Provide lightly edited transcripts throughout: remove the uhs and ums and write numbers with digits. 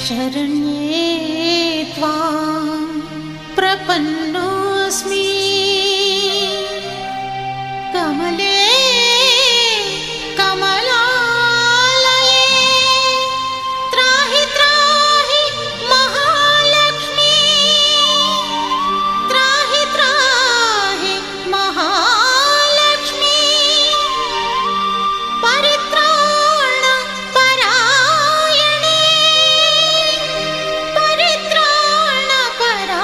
शरण्ये त्वां प्रपन्नोऽस्मि कमले कमलालये त्राहि त्राहि महालक्ष्मी त्राहि त्राहि महालक्ष्मी परित्राण परायणे परित्राण परायणे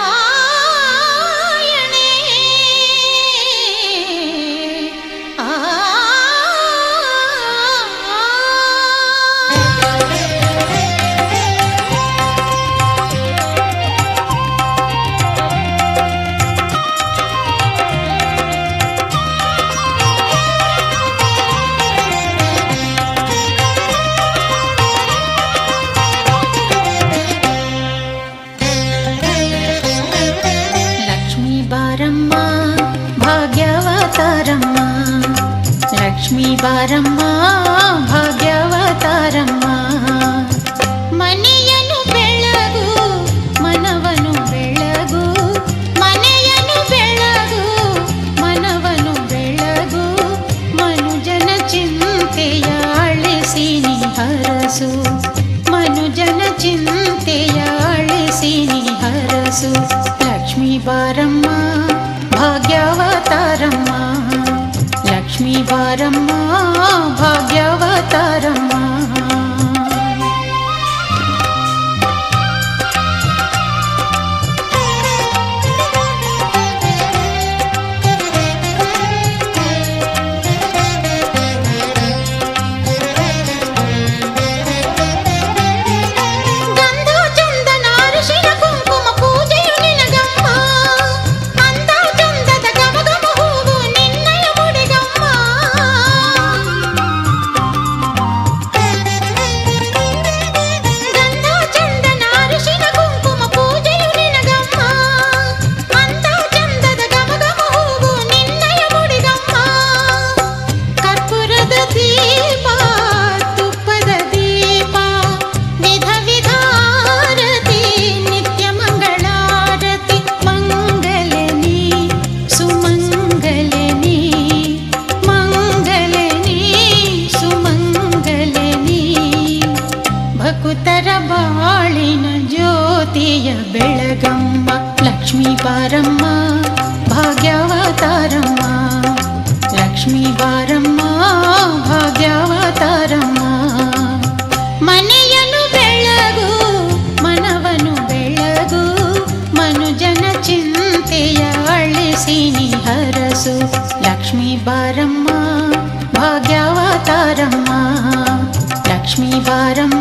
लक्ष्मी बारम्म भाग्यवतारम्म लक्ष्मी बारम्म भाग्यवतारम्म मನೆಯನ್ನು ಬೆಳಗು ಮನವನ್ನು ಬೆಳಗು ಮನೆಯನ್ನು ಬೆಳಗು ಮನವನ್ನು ಬೆಳಗು ಮನುಜನ ಚಿಂತೆಯ ಅಳಿಸಿ ನೀ ಹರಸು ಮನುಜನ ಚಿಂತೆಯ ಅಳಿಸಿ ನೀ ಹರಸು लक्ष्मी बारम्म भाग्यवतारम्म लक्ष्मी बारम्म भाग्यवतारम्म ಭಕುತರ ಬಾಳಿನ ಜ್ಯೋತಿಯ ಬೆಳಗಮ್ಮ ಲಕ್ಷ್ಮೀ ಬಾರಮ್ಮ ಭಾಗ್ಯವತಾರಮ್ಮ ಲಕ್ಷ್ಮೀ ಬಾರಮ್ಮ ಭಾಗ್ಯವತಾರಮ್ಮ ಮನೆಯನ್ನು ಬೆಳಗು ಮನವನ್ನು ಬೆಳಗು ಮನುಜನ ಚಿಂತೆಯ ಅಳಿಸಿ ನೀ ಹರಸು ಲಕ್ಷ್ಮೀ ಬಾರಮ್ಮ ಭಾಗ್ಯವತಾರಮ್ಮ ಲಕ್ಷ್ಮೀ ಬಾರಮ್ಮ